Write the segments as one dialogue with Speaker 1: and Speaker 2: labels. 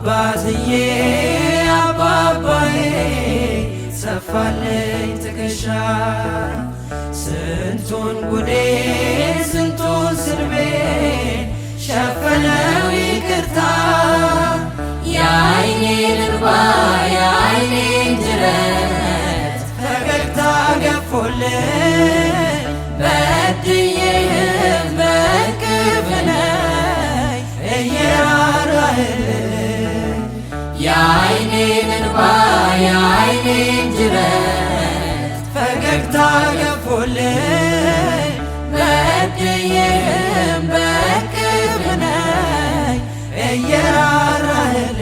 Speaker 1: አባትዬ አባባዬ ሰፋልኝ ትከሻ ስንቱን ጉዴ ስንቱን ስርቤን ሸፈነው ይቅርታ የዓይኔን እንባ የዓይኔን ጅረት ፈገግታ ገፎልኝ በድዬህም በቅፍ ነይ እየራራህልኝ የዓይኔን እንባ የዓይኔን ጅረት ፈገግታ ገፎልኝ በድዬህም በቅፍ ነይ እየራራህልኝ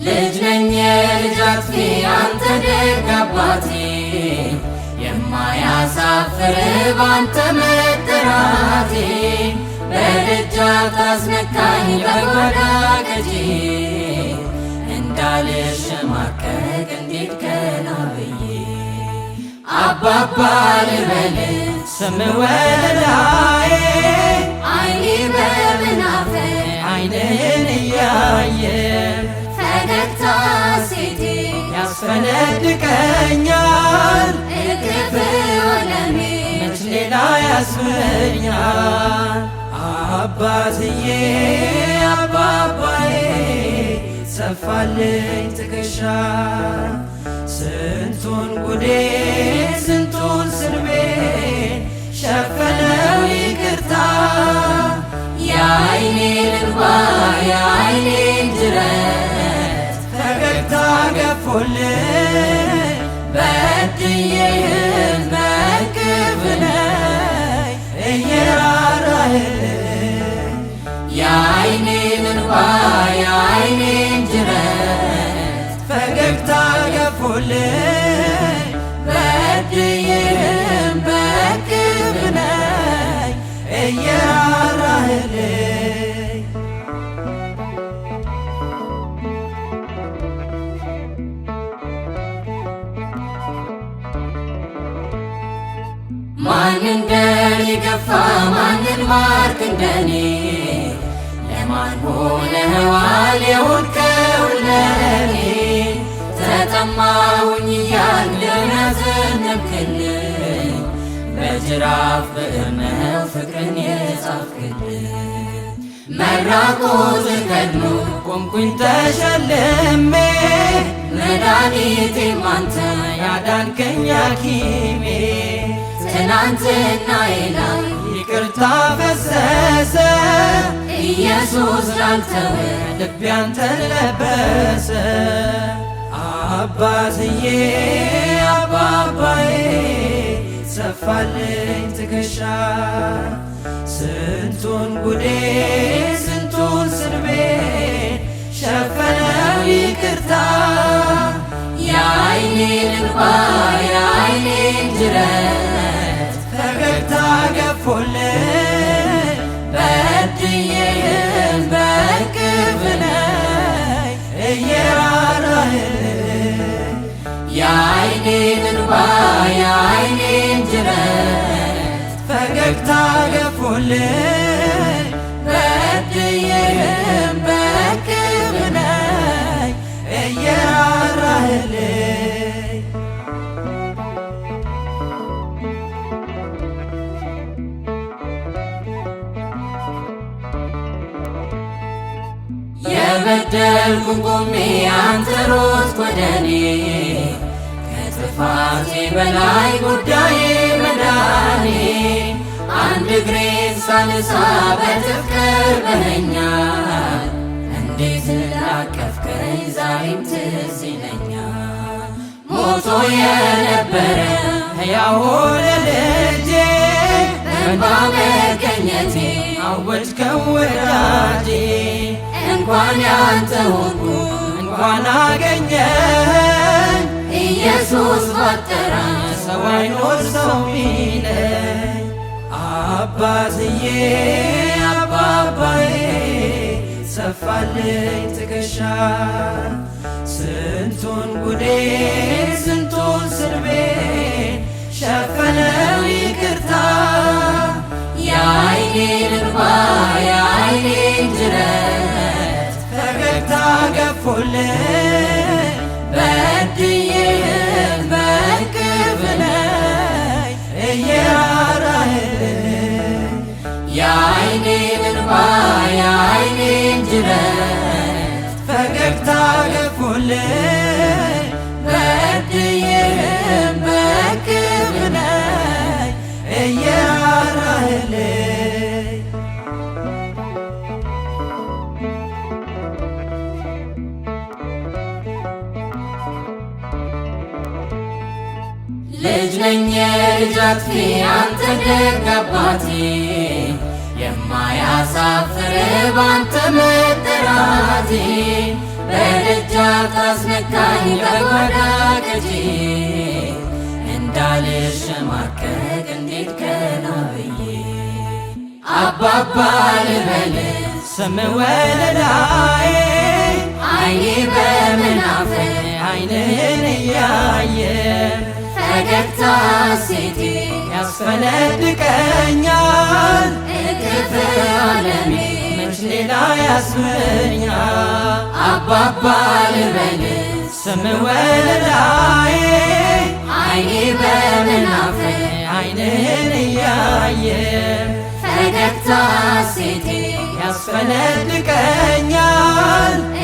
Speaker 1: ልጅ ነኝ የልጅ አጥፊ አንተ ደግ አባቴ የማያሳፍር ባንተ መጠራቴ በደጃፍ ታስነካኝ በጓዳ ገጄ እንዳልሸማቀቅ እንዴት ቀና ብዬ አባባ ልበል ስም ወለላዬ ዓይኔ በመናፈቅ ዓይንህን እያየ ፈገግታ ሴቴ ያስፈነድቀኛል እቅፍ ወለሜ መች ሌላ ያስመኛል አባትዬ አባባዬ ሰፋልኝ ትከሻ ስንቱን ጉዴ ስንቱን ስርቤን ሸፈነው ይቅርታ የዓይኔን እንባ የዓይኔን ጅረት ፈገግታ ገፎልኝ በድዬህም በቅፍ ነይ እየራራህልኝ የዓይኔን እንባ የዓይኔን ጅረት ፈገግታ ገፎልኝ በድዬህም በቅፍ ነይ እየራራህልኝ ማን እንደኔ ገፋ ማንን ማርክ እንደኔ ለማን ሆነዋል የሆንከው ለኔ ተጠማሁኝ እያልህ ያዘነብክልኝ በጅራፍ ብዕር ነው ፍቅርን የጻፍክልኝ መራቆትህ ከድኖ ቆምኩኝ ተሸልሜ መድኃኒቴም አንተ ያዳንከኝ ሐኪሜ ትናንትናዬ ላይ ይቅርታ ፈሰሰ ኢየሱስ ላንተው ልቤ አንተን ለበሰ አባትዬ አባባዬ ሰፋልኝ ትከሻ ስንቱን ጉዴ ስንቱን ስርቤን ሸፈነው ይቅርታ የዓይኔን እንባ የዓይኔን ጅረት ፈገግታ ገፎልኝ በድዬህም በቅፍ ነይ እየራራህልኝ የዓይኔን እንባ የዓይኔን ጅረት ፈገግታ ገፎልኝ በድዬህም በቅፍ ነይ እየራራህልኝ የበደልኩን ቆሜ አንተ ሮጥክ ወደኔ ከጥፋቴ በላይ ጉዳዬ መዳኔ አንድ እግሬን ሳልሳ በጥፍ ቀርበኸኛል እንዴት ላቀፍከኝ ዛሬም ትዝ ይለኛል ሞቶ የነበረ ሕያው ሆነ ልጄ እንባ መገኘቴ አወጅከው ወዳጄ እንኳን ያንተ ሆንኩ እንኳን አገኘኝ ኢየሱስ ባጠራ ሰው አይኖር ሰው ሚለኝ አባትዬ አባባዬ ሰፋልኝ ትከሻ
Speaker 2: ስንቱን ጉዴ ስንቱን ስርቤ ሸፈነው ይቅርታ
Speaker 1: የዓይኔን እንባ የዓይኔን ጅረት
Speaker 2: ፈገግታ ገፎልኝ
Speaker 1: በድዬህም በእቅፍ ላይ
Speaker 2: እየራራህልኝ
Speaker 1: የዓይኔን እንባ የዓይኔን ጅረት
Speaker 2: ፈገግታ ገፎልኝ
Speaker 1: በድዬህም በእቅፍ ላይ
Speaker 2: እየራራህልኝ
Speaker 1: ልጅ ነኝ የልጅ አጥፊ አንተ ደግ አባቴ የማያሳፍር ባንተ መጠራቴ በደጃፍ ታስነካኝ በጓዳ ቀጂ እንዳልሸማቀቅ እንዴት ቀና ብዬ አባባ ልበል
Speaker 2: ስም ወለላዬ
Speaker 1: ዓይኔ በመናፈቅ
Speaker 2: ዓይንህን እያየ
Speaker 1: ፈገግታ ሴቴ
Speaker 2: ያስፈነድቀኛል
Speaker 1: እቅፍ ዓለሜ
Speaker 2: መች ሌላ ያስመኛል
Speaker 1: አባባ ልበል
Speaker 2: ስም ወለላዬ
Speaker 1: ዓይኔ በመናፈቅ
Speaker 2: ዓይንህን እያየ
Speaker 1: ፈገግታ ሴቴ
Speaker 2: ያስፈነድቀኛል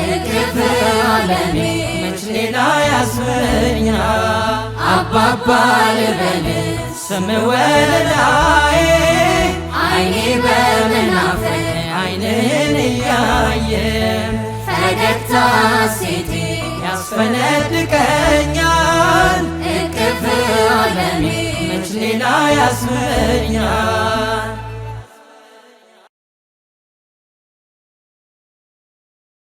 Speaker 1: እቅፍ ዓለሜ
Speaker 2: መች ሌላ ያስመኛል
Speaker 1: አባባ ልበል
Speaker 2: ስም ወለላዬ
Speaker 1: ዓይኔ በመናፈቅ
Speaker 2: ዓይንህን እያየ
Speaker 1: ፈገግታ ሴቴ
Speaker 2: ያስፈነድቀኛል
Speaker 1: እቅፍ ዓለሜ
Speaker 2: መች ሌላ ያስመኛል